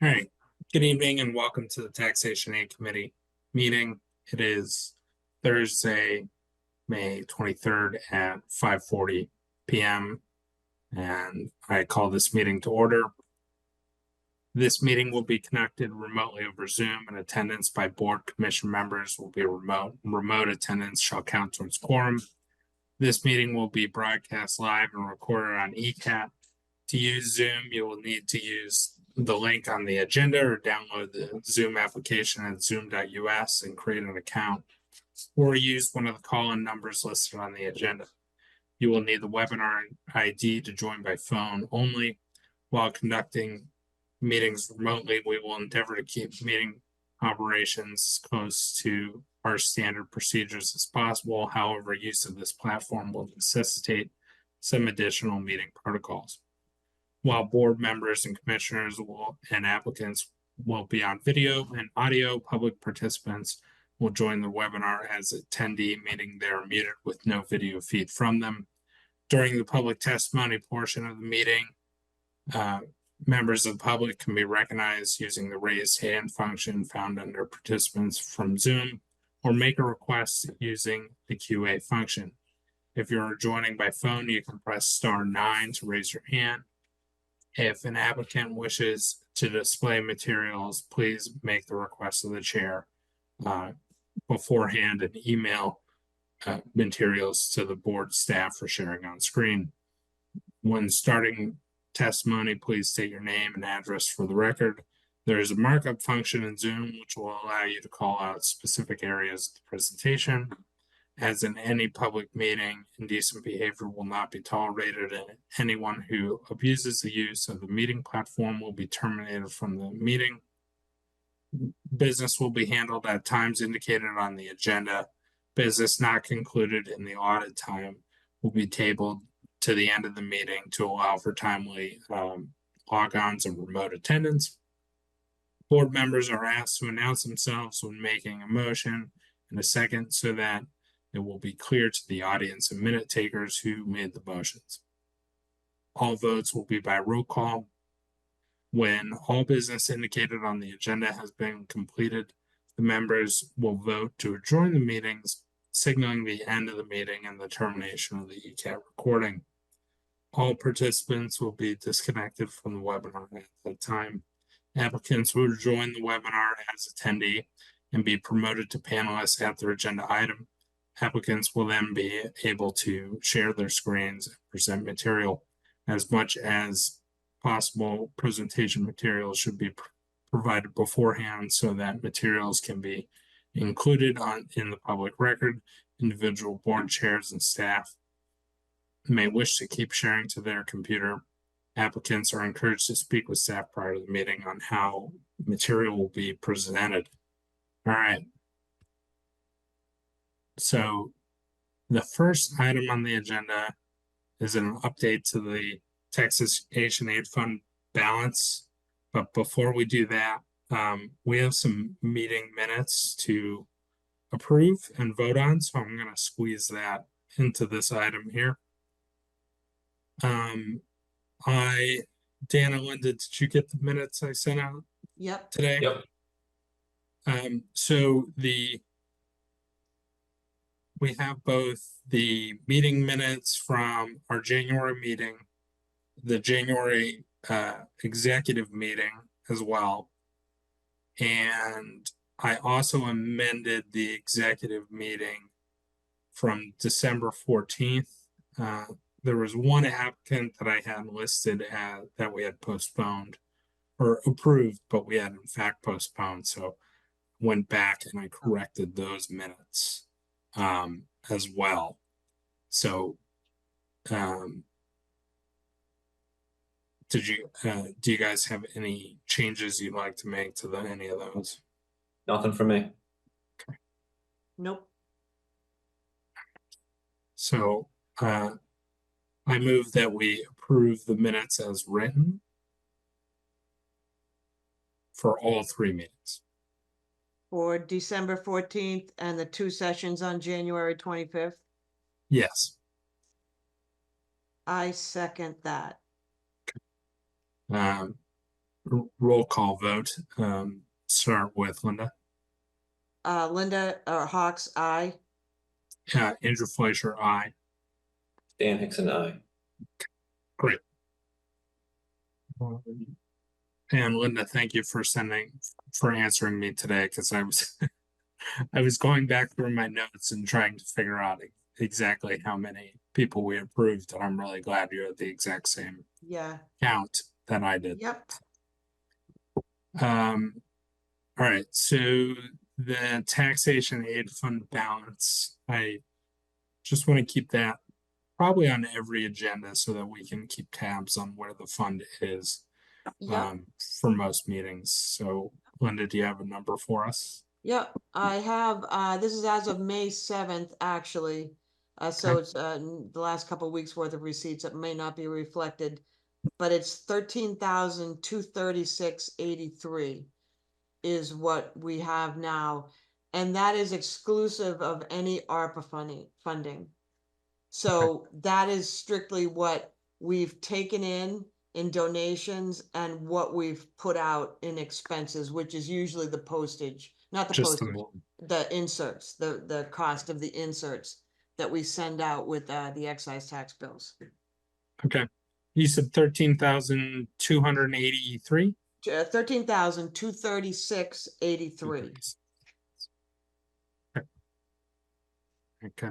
All right. Good evening and welcome to the Taxation Aid Committee meeting. It is Thursday, May 23rd at 5:40 p.m. and I call this meeting to order. This meeting will be conducted remotely over Zoom, and attendance by board commission members will be remote. Remote attendance shall count towards quorum. This meeting will be broadcast live and recorded on ECAT. To use Zoom, you will need to use the link on the agenda or download the Zoom application at zoom.us and create an account, or use one of the call-in numbers listed on the agenda. You will need the webinar ID to join by phone only. While conducting meetings remotely, we will endeavor to keep meeting operations close to our standard procedures as possible. However, use of this platform will necessitate some additional meeting protocols. While board members and commissioners and applicants will be on video and audio, public participants will join the webinar as attendee, meaning they are muted with no video feed from them. During the public testimony portion of the meeting, members of the public can be recognized using the raised hand function found under participants from Zoom, or make a request using the QA function. If you're joining by phone, you can press *9 to raise your hand. If an applicant wishes to display materials, please make the request of the chair beforehand and email materials to the board staff for sharing on screen. When starting testimony, please state your name and address for the record. There is a markup function in Zoom which will allow you to call out specific areas of the presentation. As in any public meeting, indecent behavior will not be tolerated, and anyone who abuses the use of the meeting platform will be terminated from the meeting. Business will be handled at times indicated on the agenda. Business not concluded in the audit time will be tabled to the end of the meeting to allow for timely logons and remote attendance. Board members are asked to announce themselves when making a motion in a second so that it will be clear to the audience and minute takers who made the motions. All votes will be by roll call. When all business indicated on the agenda has been completed, the members will vote to adjourn the meetings, signaling the end of the meeting and the termination of the ECAT recording. All participants will be disconnected from the webinar at that time. Applicants will join the webinar as attendee and be promoted to panelists at their agenda item. Applicants will then be able to share their screens and present material. As much as possible, presentation materials should be provided beforehand so that materials can be included in the public record. Individual board chairs and staff may wish to keep sharing to their computer. Applicants are encouraged to speak with staff prior to the meeting on how material will be presented. All right. So the first item on the agenda is an update to the Taxation Aid Fund balance. But before we do that, we have some meeting minutes to approve and vote on. So I'm going to squeeze that into this item here. Dan and Linda, did you get the minutes I sent out? Yep. Today? Yep. So we have both the meeting minutes from our January meeting, the January executive meeting as well. And I also amended the executive meeting from December 14th. There was one applicant that I had listed that we had postponed or approved, but we had in fact postponed. So went back and I corrected those minutes as well. So do you guys have any changes you'd like to make to any of those? Nothing for me. Okay. Nope. So I move that we approve the minutes as written for all three meetings. For December 14th and the 2 sessions on January 25th. Yes. I second that. roll call vote. Start with Linda. Linda, Hawks, aye. Andrew Fleischer, aye. Dan Hickson, aye. Great. And Linda, thank you for answering me today, because I was I was going back through my notes and trying to figure out exactly how many people we approved, and I'm really glad you're at the exact same Yeah, count that I did. yep. All right, so the taxation aid fund balance, I just want to keep that probably on every agenda so that we can keep tabs on where the fund is Yep, for most meetings. So Linda, do you have a number for us? yep. I have, this is as of May 7th, actually. So Okay. it's the last couple of weeks worth of receipts that may not be reflected, but it's 13,236.83 is what we have now. And that is exclusive of any ARPA funding. So that is strictly what we've taken in donations and what we've put out in expenses, which is usually the postage, not the Just postage, the inserts, the cost of the inserts that we send out with the excise tax bills. okay. You said 13,283. 13,236.83. Okay.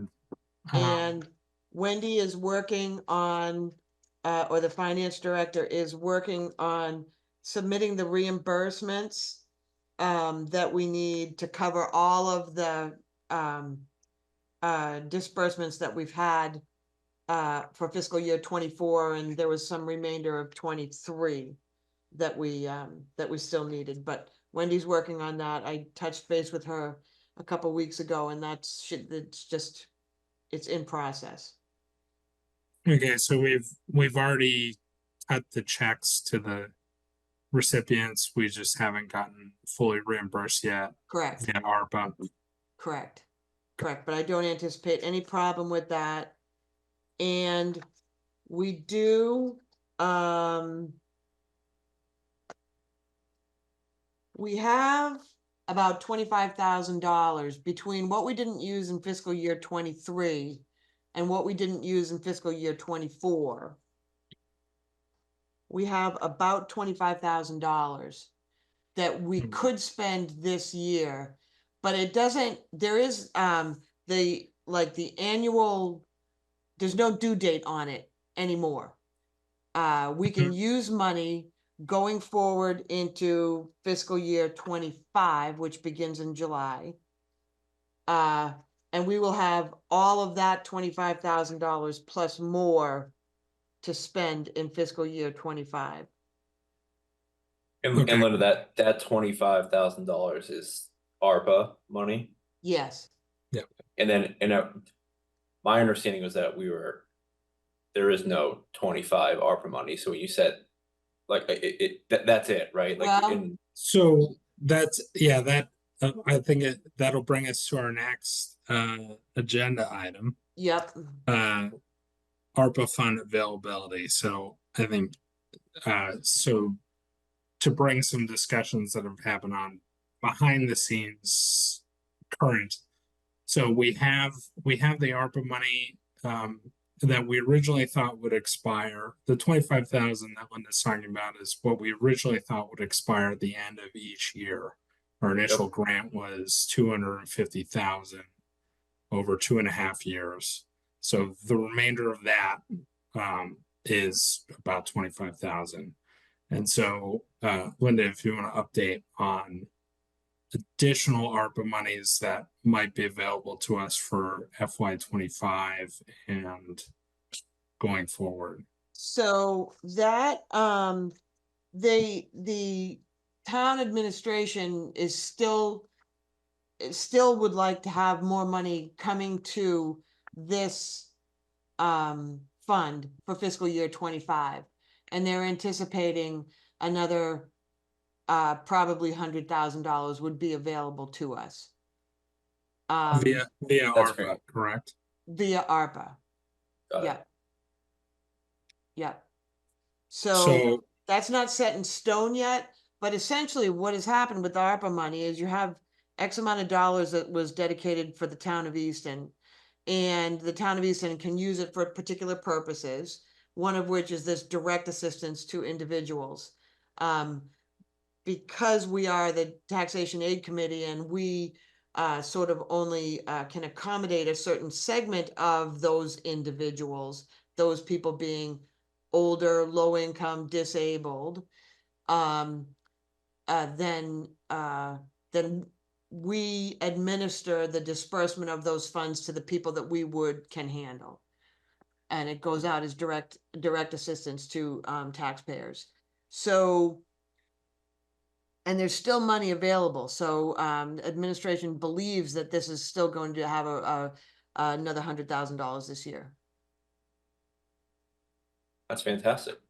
And Wendy is working on, or the finance director is working on submitting the reimbursements that we need to cover all of the disbursements that we've had for fiscal year 24, and there was some remainder of 23 that we still needed. But Wendy's working on that. I touched base with her a couple weeks ago, and it's in process. Okay, so we've already cut the checks to the recipients. We just haven't gotten fully reimbursed yet Correct, via ARPA. correct, correct. But I don't anticipate any problem with that. And we do, we have about $25,000 between what we didn't use in fiscal year 23 and what we didn't use in fiscal year 24. We have about $25,000 that we could spend this year, but it doesn't, there is the annual, there's no due date on it anymore. We can use money going forward into fiscal year 25, which begins in July. And we will have all of that $25,000 plus more to spend in fiscal year 25. And Linda, that $25,000 is ARPA money. Yes. Yeah. And then, my understanding was that there is no 25 ARPA money. So when you said, like, that's it, right? Like, Well, so that's, that I think that'll bring us to our next agenda item. yep. ARPA fund availability. So I think so to bring some discussions that have happened on behind the scenes current. So we have the ARPA money that we originally thought would expire. The 25,000 that Linda's talking about is what we originally thought would expire at the end of each year. Our initial grant was 250,000 over 2.5 years. So the remainder of that is about 25,000. And so, Linda, if you want to update on additional ARPA monies that might be available to us for FY25 and going forward. So that the town administration is still would like to have more money coming to this fund for fiscal year 25, and they're anticipating another probably $100,000 would be available to us Via ARPA, great. correct? via ARPA. Got it. Yeah. Yeah. So That's not set in stone yet, but essentially what has happened with the ARPA money is you have X amount of dollars that was dedicated for the town of Easton. And the town of Easton can use it for particular purposes, one of which is this direct assistance to individuals. Because we are the taxation aid committee and we sort of only can accommodate a certain segment of those individuals, those people being older, low income, disabled, um, then we administer the disbursement of those funds to the people that we can handle. And it goes out as direct assistance to taxpayers. So, and there's still money available. So administration believes that this is still going to have another $100,000 this year. That's fantastic.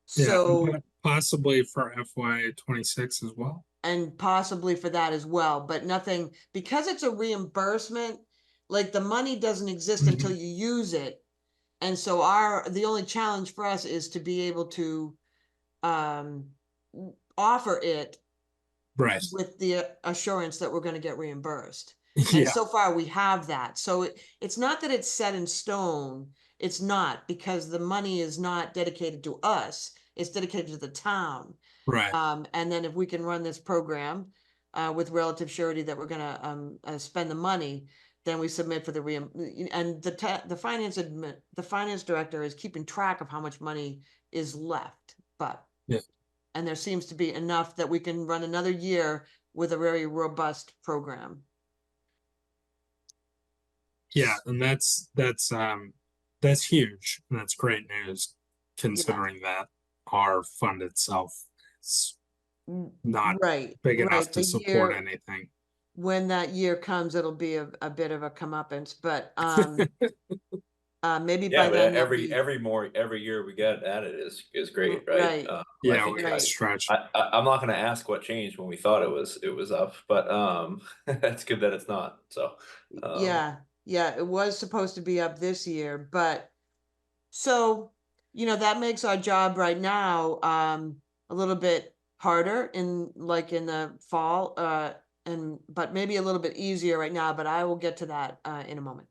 So, yeah, possibly for FY26 as well. And possibly for that as well, but nothing, because it's a reimbursement, like the money doesn't exist until you use it. And so the only challenge for us is to be able to offer it Right. with the assurance that we're going to get reimbursed. Yeah. And so far we have that. So it's not that it's set in stone. It's not, because the money is not dedicated to us. It's dedicated to the town. Right. And then if we can run this program with relative surety that we're going to spend the money, then we submit for the and the finance director is keeping track of how much money is left. But yeah. And there seems to be enough that we can run another year with a very robust program. Yeah, and that's huge. And that's great news, considering that our fund itself is not big enough to support anything. When that year comes, it'll be a bit of a comeuppance, but maybe Yeah, by but then every year we get added is great, right? Right. Yeah, I think we got stretch. I'm not going to ask what changed when we thought it was up, but that's good that it's not. So yeah, it was supposed to be up this year, but so that makes our job right now a little bit harder in the fall, but maybe a little bit easier right now. But I will get to that in a moment.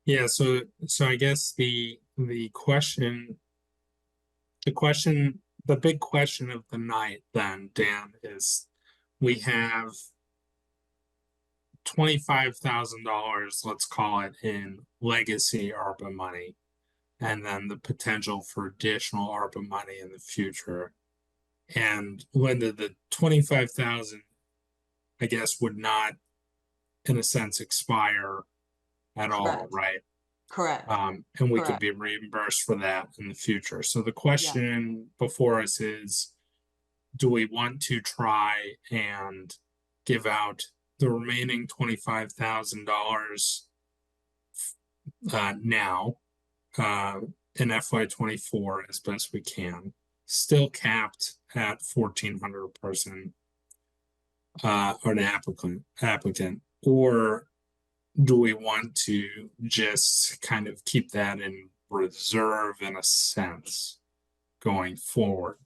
Yeah, so I guess the big question of the night then, Dan, is we have $25,000, let's call it, in legacy ARPA money, and then the potential for additional ARPA money in the future. And Linda, the 25,000, I guess, would not, in a sense, expire at all, right? Correct. And we could be reimbursed for that in the future. So the question before us is, do we want to try and give out the remaining $25,000 now in FY24 as best we can, still capped at 1,400 per person or an applicant, or do we want to just kind of keep that in reserve in a sense going forward?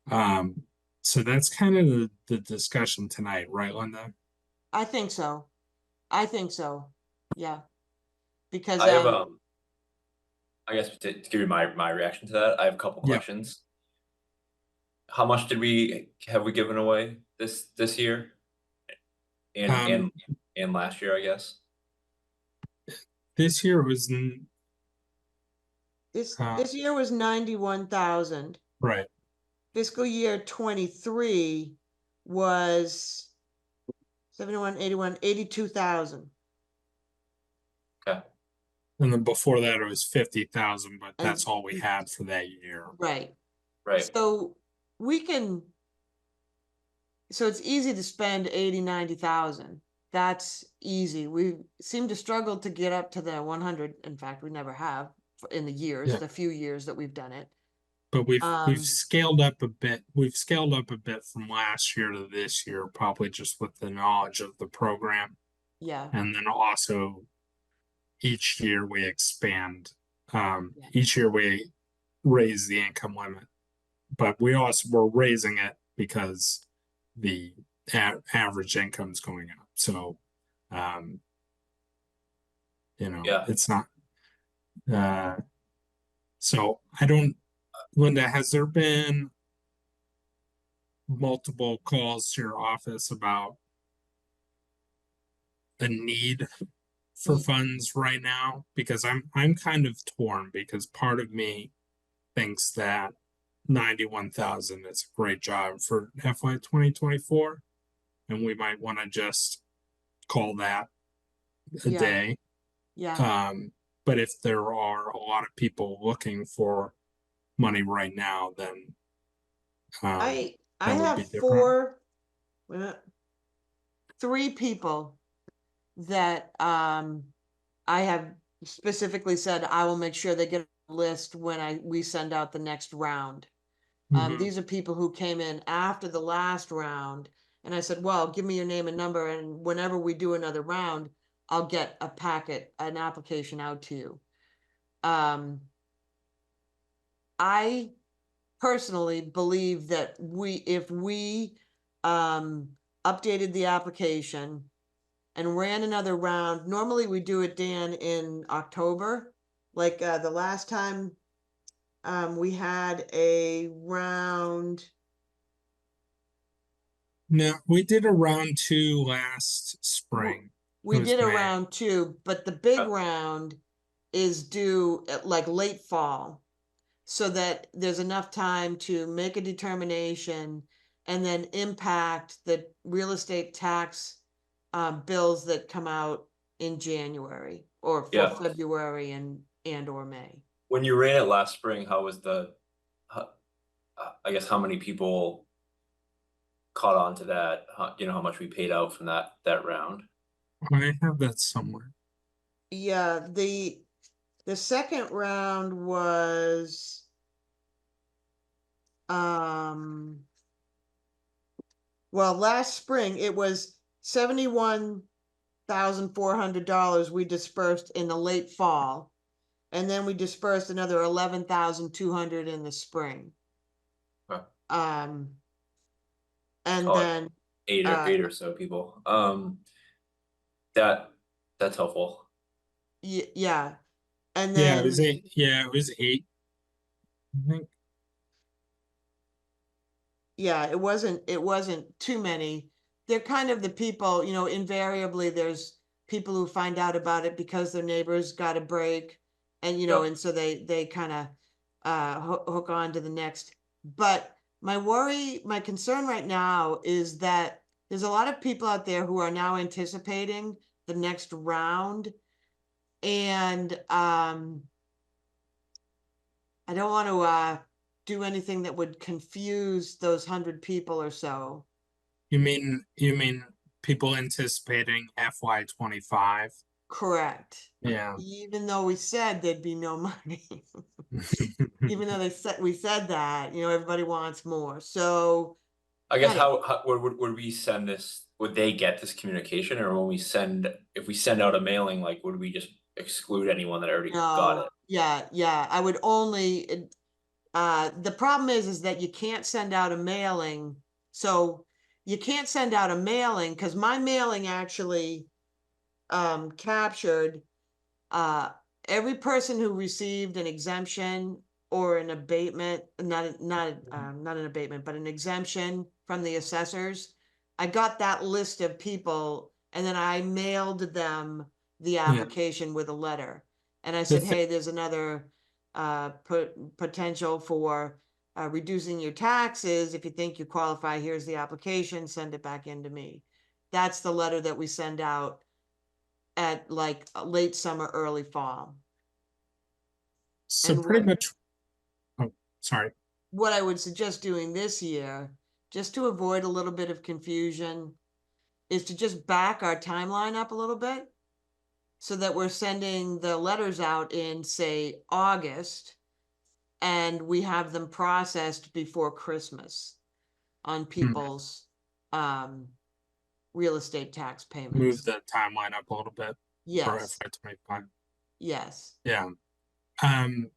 So that's kind of the discussion tonight, right, Linda? I think so. Yeah. Because I have I guess to give you my reaction to that, I have a couple questions. How much have we given away this year and last year, I guess? This year was this year was 91,000. right. Fiscal year 23 was 71, 81, 82,000. Okay. And then before that it was 50,000, but that's all we had for that year. Right. Right. So it's easy to spend 80, 90,000. That's easy. We seem to struggle to get up to the 100. In fact, we never have in the few years that we've done it. But we've scaled up a bit. We've scaled up a bit from last year to this year, probably just with the knowledge of the program. Yeah. And then also each year we expand. Each year we raise the income limit but we also were raising it because the average income's going up. So, um, Yeah. it's not, so I don't, Linda, has there been multiple calls to your office about the need for Ye- funds right now? Because I'm kind of torn, because part of me thinks that 91,000 is a great job for FY 2024, and we might want to just call that a Yeah, day. yeah. But if there are a lot of people looking for money right now, then I that would be have different. uh, 3 people that I have specifically said I will make sure they get a list when we send out the next round. Mhm. These are people who came in after the last round, and I said, well, give me your name and number, and whenever we do another round, I'll get an application out to you. I personally believe that if we updated the application and ran another round, normally we do it, Dan, in October. Like the last time we had a round. No, we did a round 2 last spring. It We was did a May. round 2, but the big Yeah. round is due at like late fall, so that there's enough time to make a determination and then impact the real estate tax bills that come out in January or for Yeah. February and or May. When you ran it last spring, how was I guess how many people caught on to that? How much we paid out from that round? I have that somewhere. Yeah, the second round was well, last spring it was $71,400 we dispersed in the late fall, and then we dispersed another 11,200 in the spring. Huh. And Call it then eight or so people. That's helpful. yeah, and Yeah, it then was 8. Yeah, it was 8. I think. yeah, it wasn't too many. They're kind of the people, invariably there's people who find out about it because their neighbors got a break, and Yep. and so they kind of hook on to the next. But my concern right now is that there's a lot of people out there who are now anticipating the next round, and I don't want to do anything that would confuse those 100 people or so. You mean people anticipating FY 25? Correct. Yeah. Even though we said there'd be no money, even though we said that, everybody wants more. So I guess anyway, how would we send this? Would they get this communication, or if we send out a mailing, like would we just exclude anyone that already got no, it? yeah, I would only. The problem is that you can't send out a mailing. So you can't send out a mailing because my mailing actually captured uh, every person who received an exemption or an abatement, not an abatement, but an exemption from the assessors. I got that list of people, and then I mailed them the Yeah. application with a letter. And I The said, hey, there's another potential for reducing your taxes. If you think you qualify, here's the application, send it back in to me. That's the letter that we send out at like late summer, early fall. So And pretty much. Oh, sorry. what I would suggest doing this year, just to avoid a little bit of confusion, is to just back our timeline up a little bit so that we're sending the letters out in, say, August, and we have them processed before Christmas on people's real estate tax Move payments. the timeline up a little bit for Yes, FY 25. yes. Yeah. Um,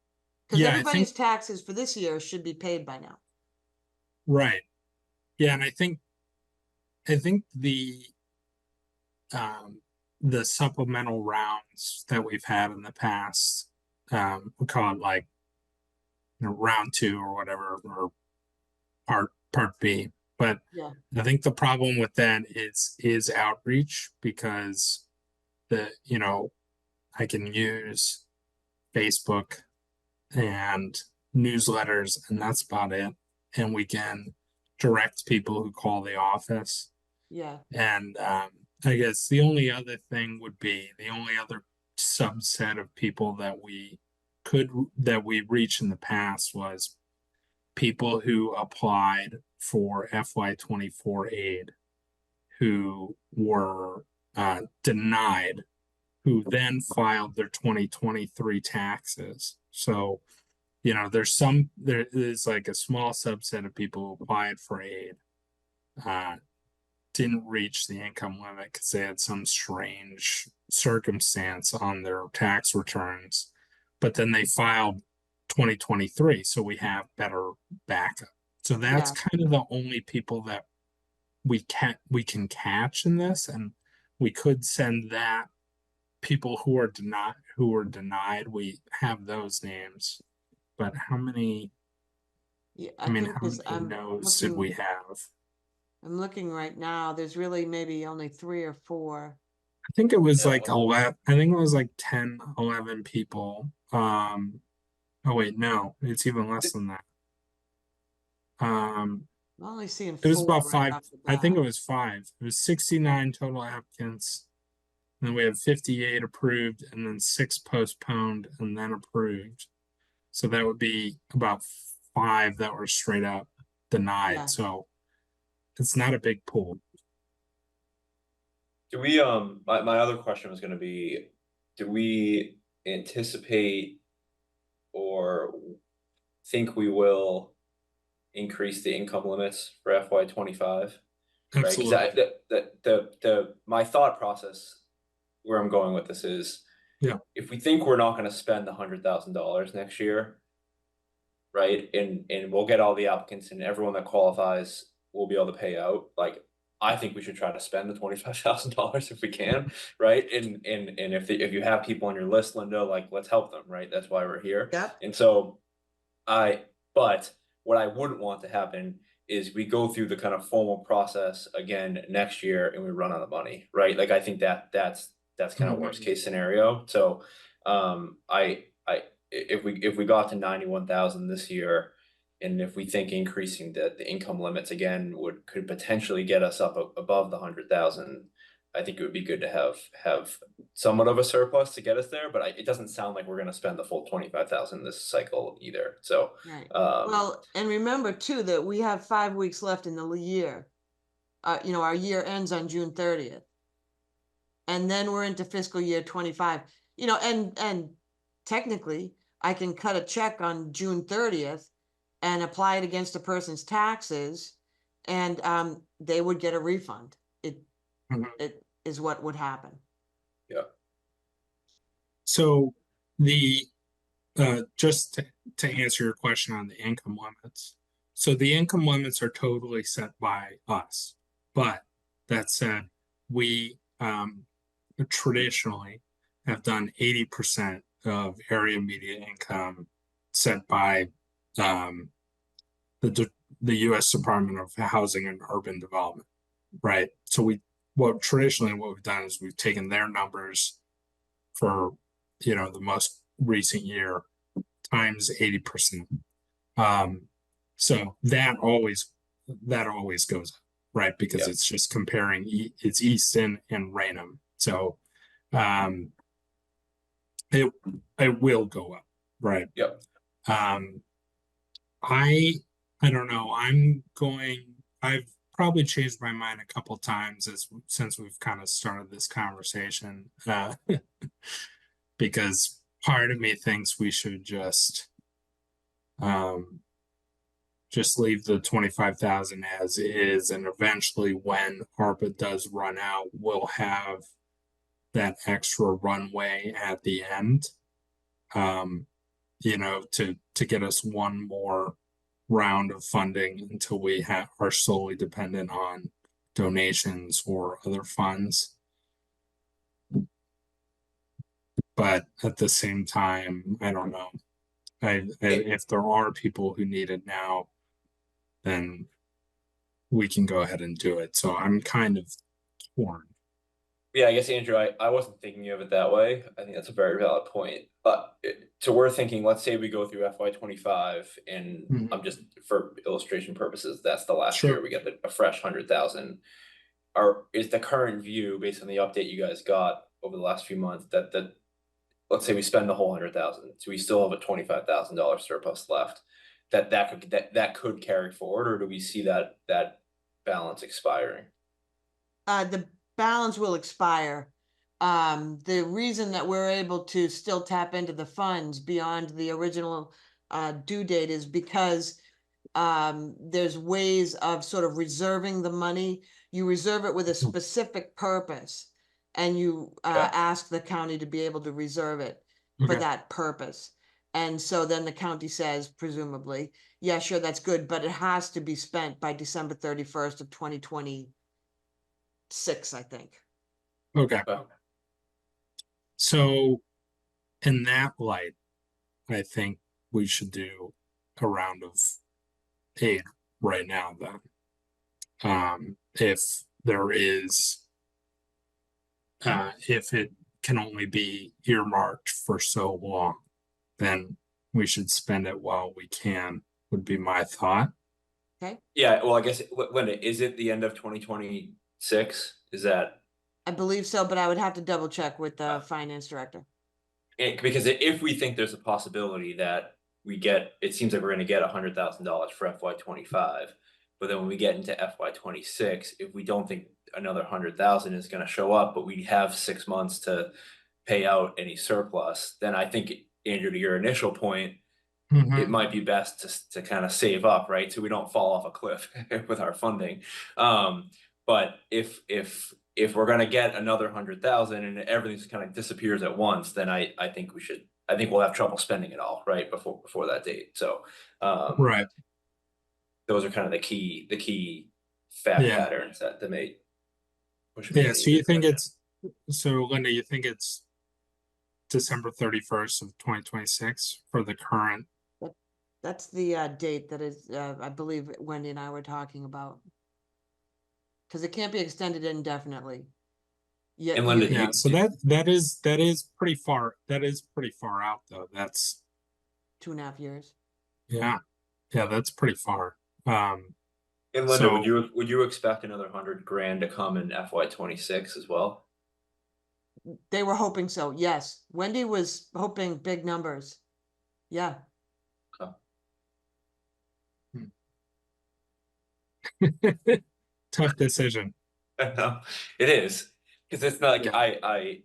Because yeah, I think everybody's taxes for this year should be paid by now. Right. Yeah, and I think the supplemental rounds that we've had in the past, we call it like, round two or whatever, or part B. But Yeah, I think the problem with that is outreach, because I can use Facebook and newsletters, and that's about it. And we can direct people who call the office. yeah, And I guess the only other thing would be the only other subset of people that we reached in the past was people who applied for FY24 aid who were denied, who then filed their 2023 taxes. So, there's like a small subset of people who applied for aid, uh, didn't reach the income limit because they had some strange circumstance on their tax returns, but then they filed 2023, so we have better backup. So that's yeah. kind of the only people that we can catch in this, and we could send that people who are denied, we have those names. But Yeah, I I mean, think how this, many no's did we have? I'm looking right now, there's really maybe only 3 or 4. I think it was Yeah, like 11. I think it was like 10, 11 people. Oh wait, no, it's even less than that. Um, I'm only seeing it was 4 about right five. off the I think bat. it was five. It was 69 total applicants. And then we have 58 approved, and then 6 postponed and then approved. So that would be about 5 that were straight up denied. Yeah, So it's not a big pool. do we, my other question was gonna be, do we anticipate or think we will increase the income limits for FY25? Right, because Absolutely. my thought process where I'm going with this is, Yeah. if we think we're not gonna spend $100,000 next year, right, and we'll get all the applicants and everyone that qualifies will be able to pay out, like, I think we should try to spend the $25,000 if we can, right? And if you have people on your list, Linda, like, let's help them, right? That's why we're here. yep, And so but what I wouldn't want to happen is we go through the kind of formal process again next year and we run out of money, right? Like, I think that's kind of worst case scenario. So, if we got to 91,000 this year, and if we think increasing the income limits again could potentially get us up above the 100,000, I think it would be good to have somewhat of a surplus to get us there, but it doesn't sound like we're gonna spend the full 25,000 this cycle either, so. right. Um, Well, and remember too, that we have 5 weeks left in the year. Our year ends on June 30th. And then we're into fiscal year 25, and technically I can cut a check on June 30th and apply it against a person's taxes, and they would get a refund. Mhm. It is what would happen. yeah, So the just to answer your question on the income limits. So the income limits are totally set by us. But that said, we traditionally have done 80% of area median income set by um, the U.S. Department of Housing and Urban Development, right? So traditionally what we've done is we've taken their numbers for the most recent year times 80%. So that always goes up, right? Because yeah, it's just comparing it's Easton and Raynham. So um it it will go up, right? yeah. Um I I don't know. I've probably changed my mind a couple times since we've kind of started this conversation. Because part of me thinks we should um just leave the 25,000 as is, and eventually when ARPA does run out, we'll have that extra runway at the end, to get us one more round of funding until we are solely dependent on donations or other funds. But at the same time, I don't know. If there are people who need it now, then we can go ahead and do it. So I'm kind of torn. Yeah, I guess Andrew, I wasn't thinking of it that way. I think that's a very valid point. But so we're thinking, let's say we go through FY25, and Mhm. I'm just for illustration purposes, that's the last Sure. year we get a fresh 100,000. Is the current view based on the update you guys got over the last few months that let's say we spend the whole 100,000, so we still have a $25,000 surplus left, that could carry forward, or do we see that balance expiring? The balance will expire. The reason that we're able to still tap into the funds beyond the original due date is because there's ways of sort of reserving the money. You reserve it with a specific purpose, and you Okay. ask the county to be able to reserve it for Okay. that purpose. And so then the county says, presumably, yeah, sure, that's good, but it has to be spent by December 31st of 2026, I think. Okay. Well, So in that light, I think we should do a round of aid right now then. If there is, if it can only be earmarked for so long, then we should spend it while we can, would be my thought. Okay, yeah, well, I guess Linda, is it the end of 2026? Is that I believe so, but I would have to double check with the finance director. because if we think there's a possibility that it seems like we're going to get $100,000 for FY25, but then when we get into FY26, if we don't think another 100,000 is going to show up, but we have 6 months to pay out any surplus, then I think, Andrew, to your initial point, it might be best to kind of save up, right? So we don't fall off a cliff with our funding. But if we're gonna get another 100,000 and everything just kind of disappears at once, then I think we'll have trouble spending it all, right, before that date. So Right. those are kind of the key fact Yeah. patterns that may push me. Yeah. So you think so Linda, you think it's December 31st of 2026 for the current? That's the date that is, I believe Wendy and I were talking about. Because it can't be extended indefinitely. Yeah, And Linda, Yeah, so that is pretty far. That is pretty far out though. That's 2.5 years. yeah. Yeah, that's pretty far. And Linda, So would you expect another 100,000 to come in FY26 as well? They were hoping so, yes. Wendy was hoping big numbers. Yeah. tough decision. It is, because it's not like Yeah.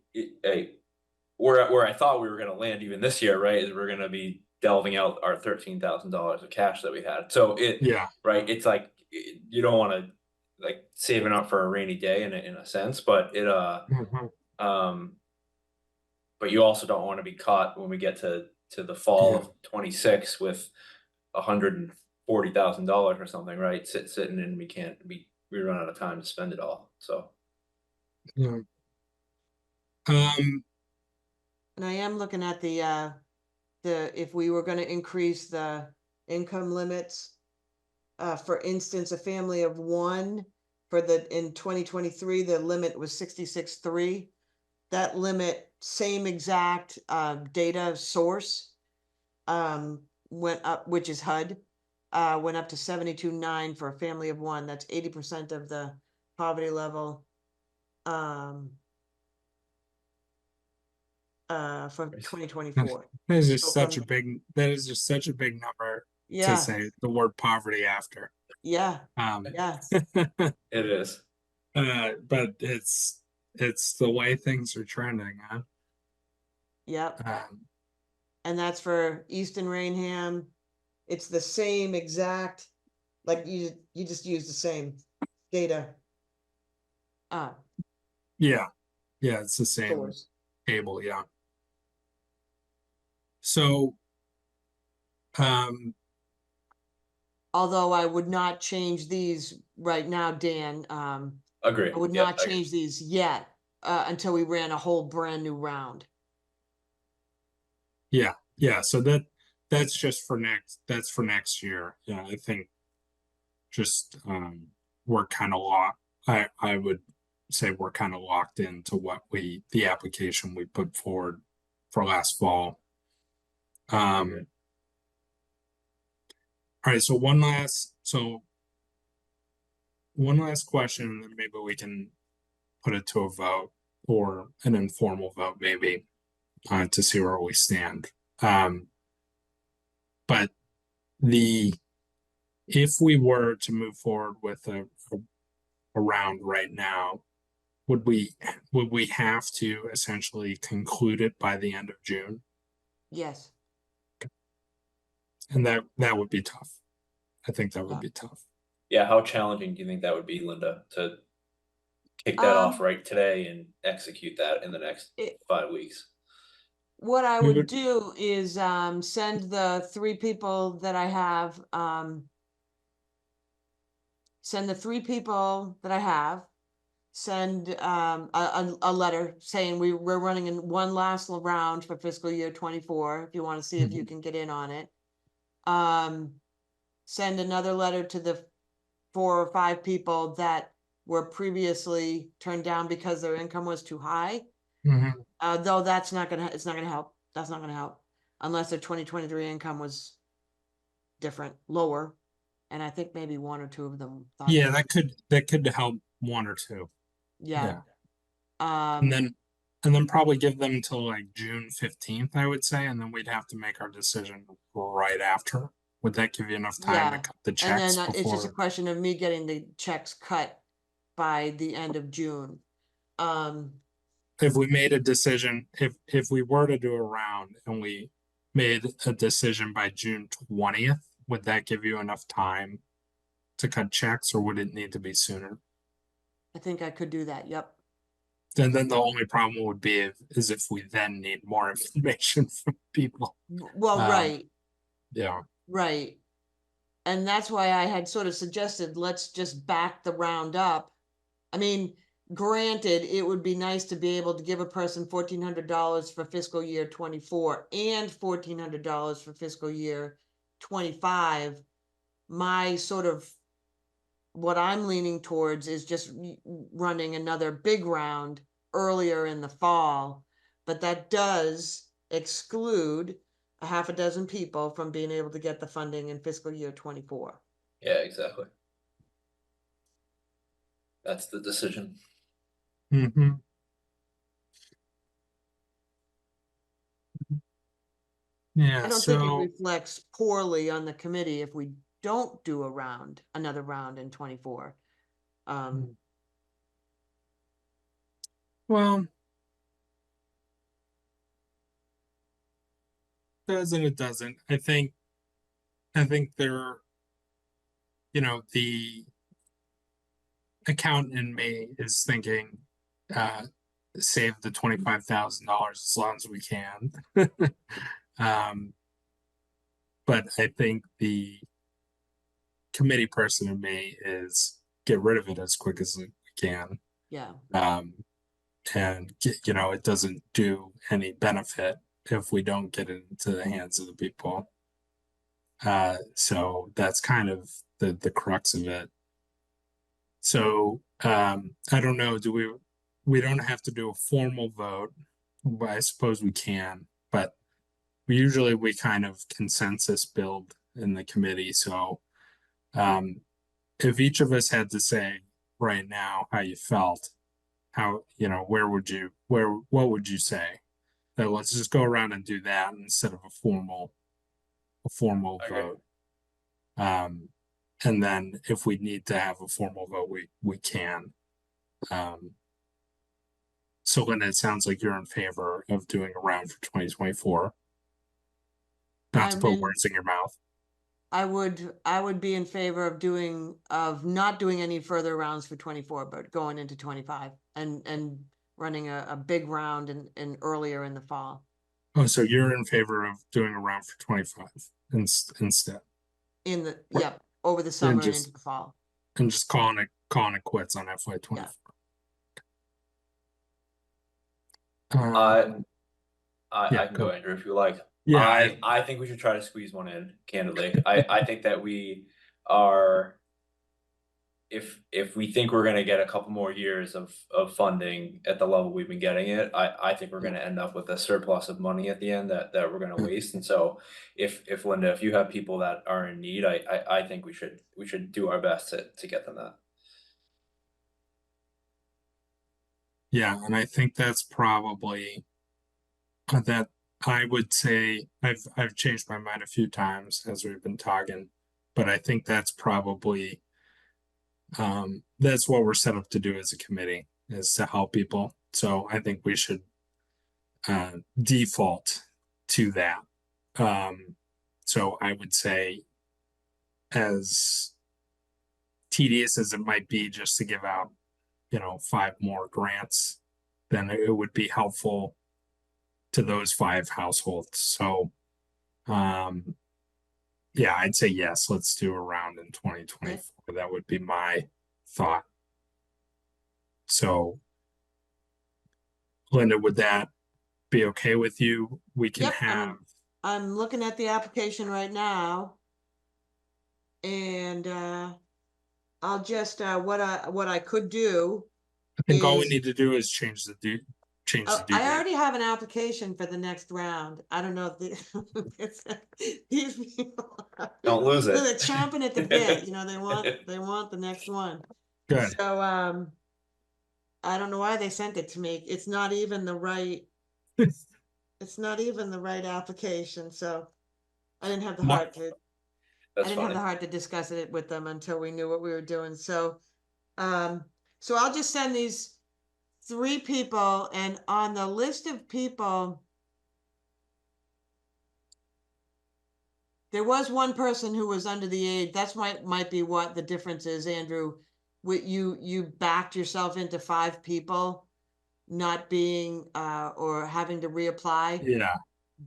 where I thought we were gonna land even this year, right? Is we're gonna be delving out our $13,000 of cash that we had. So Yeah. right, it's like you don't want to like saving up for a rainy day in a sense, but Mhm. but you also don't want to be caught when we get to the fall Yeah. of 26 with $140,000 or something, right? Sitting and we run out of time to spend it all. So Yeah. And I am looking at if we were gonna increase the income limits. For instance, a family of one in 2023, the limit was 66.3. That limit, same exact data source, went up, which is HUD, went up to 72.9 for a family of one. That's 80% of the poverty level. For 2024. That is just So such a big. That is just such a big number to Yeah, say the word poverty after. yeah, Yeah. it is. But it's the way things are trending, huh? yep. Um, And that's for Easton Rainham. It's the same exact, like you just use the same data. yeah, yeah, it's the same Source. table, yeah. So, um, Although I would not change these right now, Dan, Agree. I would Yep, not change these yet, until we ran a whole brand new round. Yeah, so that's just for next year. Yeah, I think just we're kind of locked. I would say we're kind of locked into what the application we put forward for last fall. Okay. All right, so one last question, and then maybe we can put it to a vote or an informal vote, maybe, to see where we stand. But if we were to move forward with a round right now, would we have to essentially conclude it by the end of June? Yes. And that would be tough. I think that would Yeah. be tough. Yeah, how challenging do you think that would be, Linda, to kick that off right today and execute that in the next 5 weeks? What I We would would- do is send the 3 people that I have, send a letter saying we're running in one last round for fiscal year 24. If you want to see if you can get in on it. Send another letter to the 4 or 5 people that were previously turned down because their income was too high. Mhm. Though it's not gonna help. That's not gonna help unless their 2023 income was different, lower. And I think maybe 1 or 2 of them thought. Yeah, that could help 1 or 2. Yeah. And then probably give them till like June 15th, I would say, and then we'd have to make our decision right after. Would that give you enough time to Yeah. cut the And checks then it's just a before? question of me getting the checks cut by the end of June. If we made a decision, if we were to do a round and we made a decision by June 20th, would that give you enough time to cut checks, or would it need to be sooner? I think I could do that. Yep. Then the only problem would be is if we then need more information from people. Well, right. Yeah. Right. And that's why I had sort of suggested, let's just back the round up. I mean, granted, it would be nice to be able to give a person $1,400 for fiscal year 24 and $1,400 for fiscal year 25. My sort of what I'm leaning towards is just running another big round earlier in the fall, but that does exclude a half a dozen people from being able to get the funding in fiscal year 24. Yeah, exactly. That's the decision. Mm-hmm. Yeah, I don't think it reflects poorly on the committee if we don't do another round in 24. Well, does and it doesn't. I think there, the accountant in me is thinking, save the $25,000 as long as we can. But I think the committee person in me is get rid of it as quick as we can. Yeah. And it doesn't do any benefit if we don't get it into the hands of the people. So that's kind of the crux of it. So I don't know, we don't have to do a formal vote, but I suppose we can, but we kind of consensus build in the committee. So if each of us had to say right now how you felt, what would you say? That let's just go around and do that instead of a formal vote. And then if we need to have a formal vote, we can. So Linda, it sounds like you're in favor of doing a round for 2024. Not to put words in your mouth. I would be in favor of not doing any further rounds for 24, but going into 25 and running a big round and earlier in the fall. Oh, so you're in favor of doing a round for 25 instead? Yep. over the summer and just- into the fall. And just calling it quits on FY24. I Yeah, I can go, Andrew, if you like. yeah, I think we should try to squeeze one in, candidly. I think that we are, if we think we're gonna get a couple more years of funding at the level we've been getting it, I think we're gonna end up with a surplus of money at the end that we're gonna waste. And so if Linda, if you have people that are in need, I think we should do our best to get them that. yeah, and I think that's probably that I would say I've changed my mind a few times as we've been talking, but I think that's probably that's what we're set up to do as a committee, is to help people. So I think we should default to that. So I would say, as tedious as it might be just to give out, 5 more grants, then it would be helpful to those 5 households. So, yeah, I'd say yes, let's do a round in 2024. That would be my thought. So, Linda, would that be okay with you? We can Yep, have, I'm looking at the application right now. And I'll just what I could do I think all we is- need to do is change the due I date. already have an application for the next round. I don't know if these people Don't lose it. they're chomping at the bit. They want the next one. Good. So I don't know why they sent it to me. It's not even the right. It's not even the right application. So I didn't have the heart to. I That's didn't have funny. the heart to discuss it with them until we knew what we were doing. So I'll just send these 3 people, and on the list of people, there was one person who was under the age. That's might be what the difference is, Andrew. You backed yourself into 5 people not being or having to reapply. Yeah.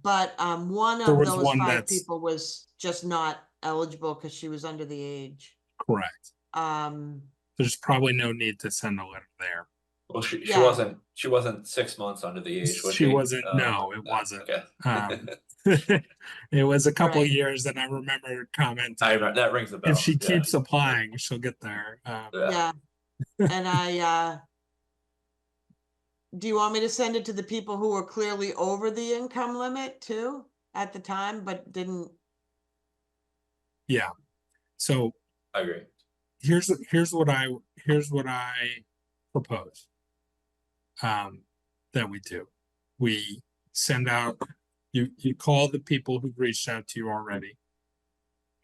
But one There of was those one 5 that's- people was just not eligible because she was under the age. Correct. Um, There's probably no need to send a letter there. Well, she Yeah. wasn't 6 months under the age, was She she? wasn't. No, it wasn't. Okay. It was a couple Right. years, and I remember commenting, That rings a bell. if she Yeah. keeps applying, she'll get there. yeah. And do you want me to send it to the people who were clearly over the income limit too at the time, but didn't? Yeah. So I agree. here's what I propose. That we do. We send out, you call the people who've reached out to you already.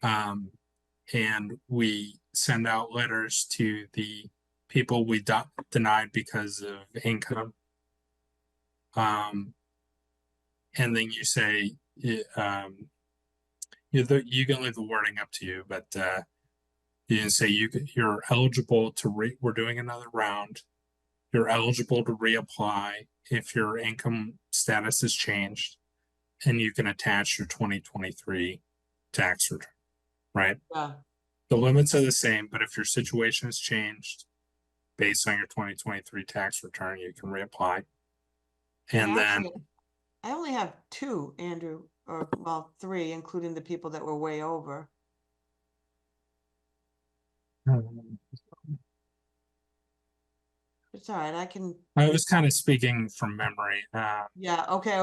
And we send out letters to the people we denied because of income. And then you say, you can leave the wording up to you, but you can say you're eligible to we're doing another round. You're eligible to reapply if your income status has changed, and you can attach your 2023 tax return, right? Yeah. The limits are the same, but if your situation has changed based on your 2023 tax return, you can reapply. And then Actually, I only have 2, Andrew, or well, 3, including the people that were way over. It's all right. I can. I was kind of speaking from memory. Yeah. Okay.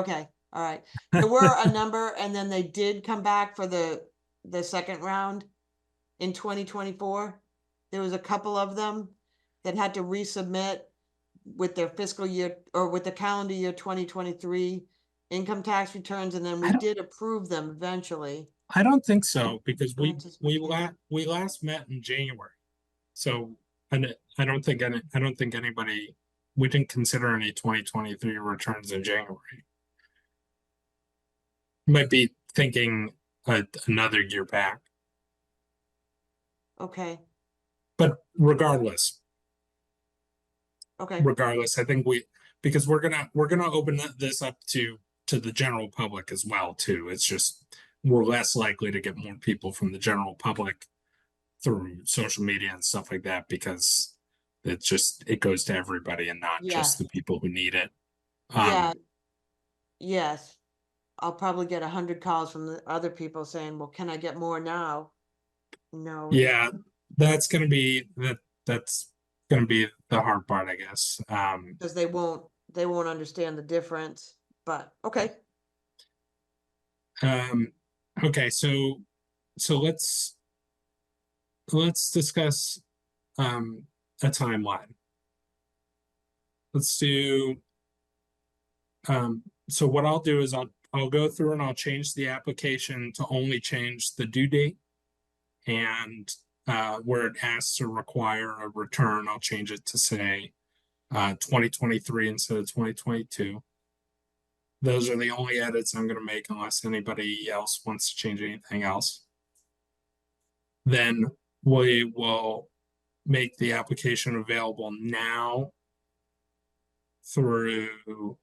All right. There were a number, and then they did come back for the second round in 2024. There was a couple of them that had to resubmit with their fiscal year or with the calendar year 2023 income tax returns, and then we did approve them eventually. I don't think so, because Francis McKinney. we last met in January, so I don't think anybody, we didn't consider any 2023 returns in January. Might be thinking another year back, Okay. but regardless, Okay. I think because we're gonna open this up to the general public as well too. It's just we're less likely to get more people from the general public through social media and stuff like that, because it goes to everybody and not Yeah. just the people who need it. Yeah. Yes. I'll probably get 100 calls from the other people saying, well, can I get more now? No. Yeah, that's gonna be that's gonna be the hard part, I guess. Because they won't understand the difference, but okay. Um, okay, so let's discuss a timeline. Let's do so what I'll do is I'll go through and I'll change the application to only change the due date, and where it asks to require a return, I'll change it to say 2023 instead of 2022. Those are the only edits I'm going to make unless anybody else wants to change anything else. Then we will make the application available now through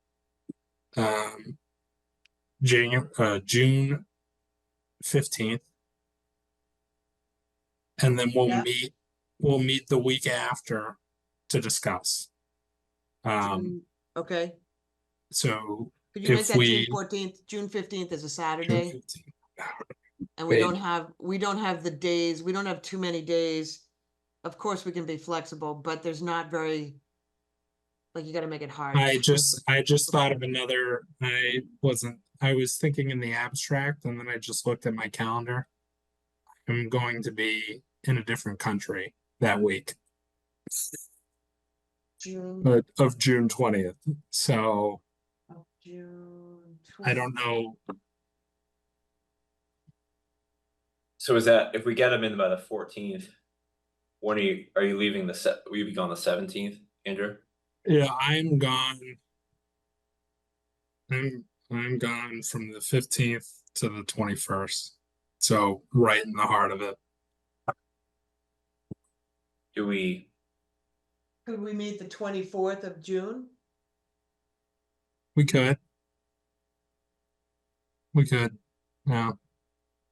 June 15th. And then Yeah. we'll meet the week after to discuss. Okay. So Could you make if that June we 14th? June 15th is a June Saturday, 15th, and wait. we don't have the days, we don't have too many days. Of course, we can be flexible, but there's not very, like, you gotta make it hard. I just thought of another. I was thinking in the abstract, and then I just looked at my calendar. I'm going to be in a different country that week June, of June 20th. So June I 20th. don't know. So is that, if we get them in by the 14th, when are you leaving will you be gone the 17th, Andrew? Yeah, I'm gone. I'm gone from the 15th to the 21st. So right in the heart of it. Do we, Could we meet the 24th of June? We could. Yeah.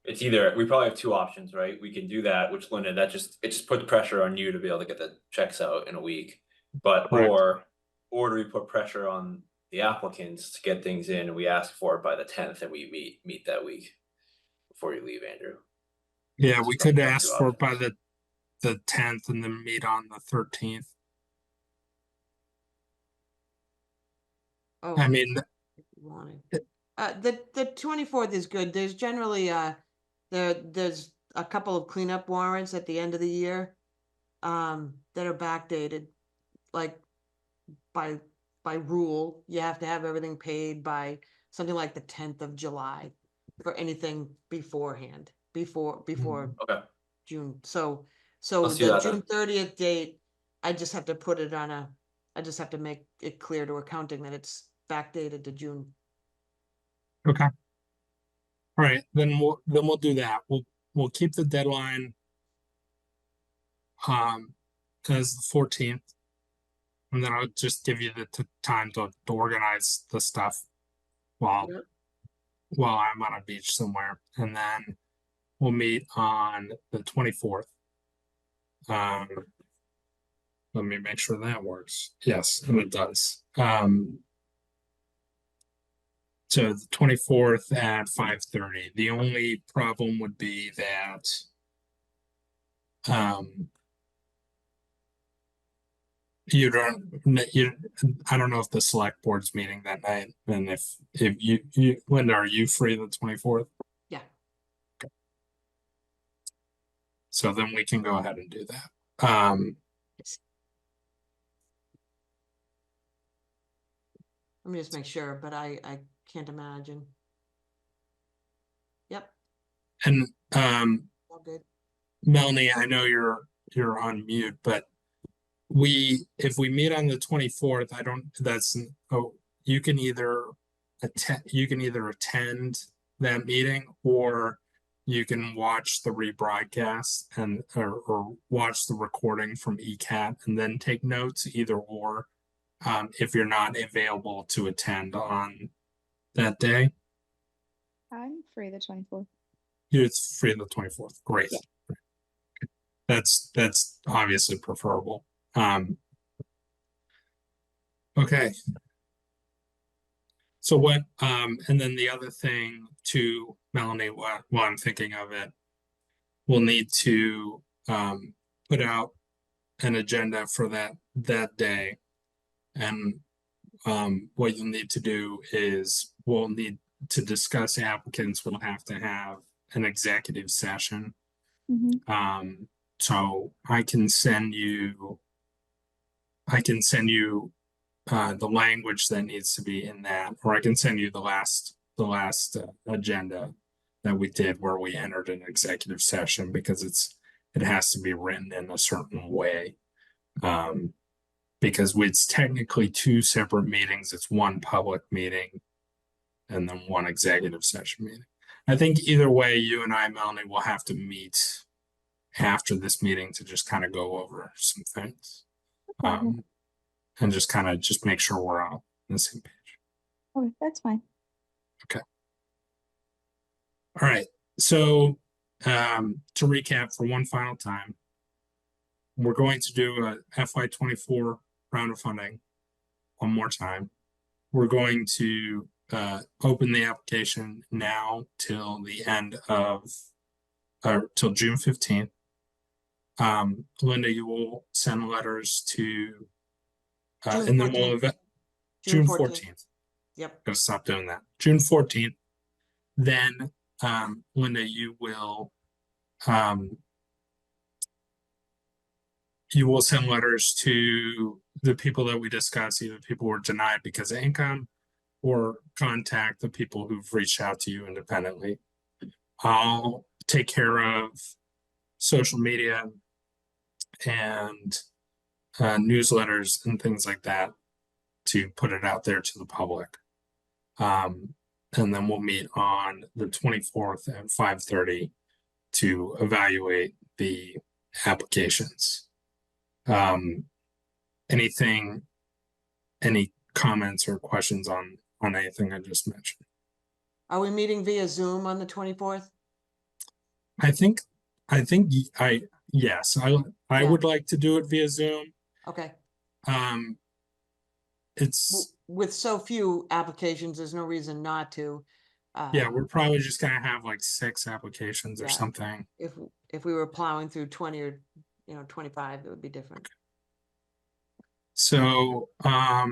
it's either, we probably have two options, right? We can do that, which Linda, it just puts pressure on you to be able to get the checks out in a week. But, Correct. or do we put pressure on the applicants to get things in and we ask for it by the 10th and we meet that week before you leave, Andrew? Yeah, we could Probably ask two for it by options. the 10th and then meet on the 13th. Oh, I mean, wanted. The 24th is good. There's generally there's a couple of cleanup warrants at the end of the year that are backdated, like by rule you have to have everything paid by something like the 10th of July for anything beforehand, before Okay, June. So Let's do the that June then. 30th date, I just have to put it on I just have to make it clear to accounting that it's backdated to June. okay. All right, then we'll do that. We'll keep the deadline as the 14th. And then I'll just give you the time to organize the stuff while Yep. while I'm on a beach somewhere. And then we'll meet on the 24th. Let me make sure that works. Yes, and it does. So the 24th at 5:30. The only problem would be that I don't know if the select board's meeting that night. And if you Linda, are you free the 24th? Yeah. Okay. So then we can go ahead and do that. Let me just make sure, but I can't imagine. Yep. And All good. Melanie, I know you're on mute, but if we meet on the 24th, you can either attend that meeting, or you can watch the rebroadcast or watch the recording from ECAT and then take notes, either or, if you're not available to attend on that day. I'm free the 24th. It's free the 24th. Great. Yeah. That's obviously preferable. Okay. So what, and then the other thing too, Melanie, while I'm thinking of it, we'll need to put out an agenda for that day. And what you'll need to do is we'll need to discuss applicants. We'll have to have an executive session. So I can send you the language that needs to be in that, or I can send you the last agenda that we did where we entered an executive session, because it has to be written in a certain way. Because it's technically two separate meetings. It's one public meeting and then one executive session meeting. I think either way, you and I, Melanie, will have to meet after this meeting to just kind of go over some things. And just kind of just make sure we're on the same page. Okay, that's fine. Okay. All right. So to recap for one final time, we're going to do a FY24 round of funding one more time. We're going to open the application now till the end of till June 15th. Linda, you will send letters to and then we'll June 14th. Yep. Gotta stop doing that. June 14th. Then Linda, you will send letters to the people that we discussed, either people who were denied because of income, or contact the people who've reached out to you independently. I'll take care of social media and newsletters and things like that to put it out there to the public. And then we'll meet on the 24th at 5:30 to evaluate the applications. Any comments or questions on anything I just mentioned? Are we meeting via Zoom on the 24th? Yes, I would like to do it via Zoom. Okay. It's with so few applications, there's no reason not to. Yeah, we're probably just gonna have like 6 applications or Yeah. something. If we were plowing through 20 or 25, it would be different. So I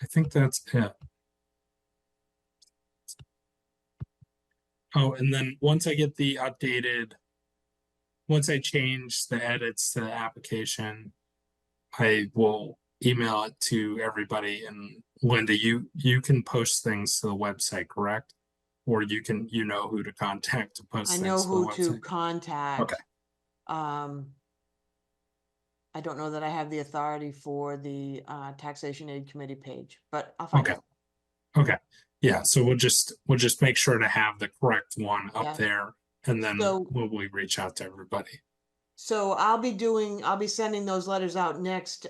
think that's it. Oh, and then once I get the updated, once I change the edits to the application, I will email it to everybody. And Linda, you can post things to the website, correct? Or you know who to contact to post I things know to who the to website. contact. Okay. I don't know that I have the authority for the taxation aid committee page, but I'll find out. Okay. Yeah, so we'll just make sure to have the correct one up Yeah. there, and then So- we'll reach out to everybody. So I'll be sending those letters out next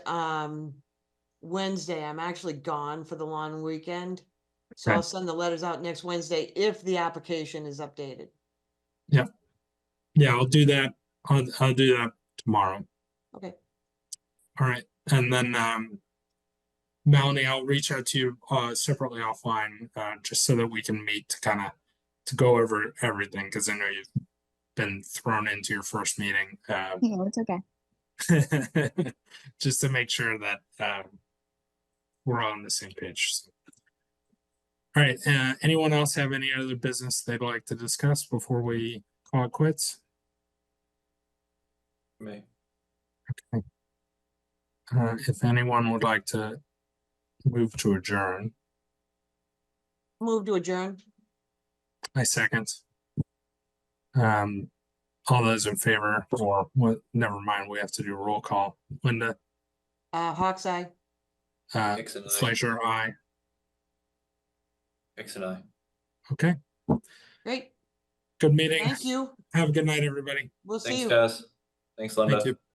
Wednesday. I'm actually gone for the long weekend. So Okay. I'll send the letters out next Wednesday if the application is updated. Yeah, I'll do that. I'll do that tomorrow. Okay. All right. And then Melanie, I'll reach out to you separately offline, just so that we can meet to go over everything, because I know you've been thrown into your first meeting. No, it's okay. Just to make sure that we're all on the same page. All right. Anyone else have any other business they'd like to discuss before we call it quits? Me. Okay. If anyone would like to move to adjourn, Move to adjourn. I second. All those in favor, or what? Never mind. We have to do a roll call. Linda, Hawk's Eye. Nixon, aye. Fleischer, aye. X and I. Okay. Great. Good meeting. Thank you. Have a good night, everybody. We'll see Thanks, you. guys. Thanks, Linda. Thank you.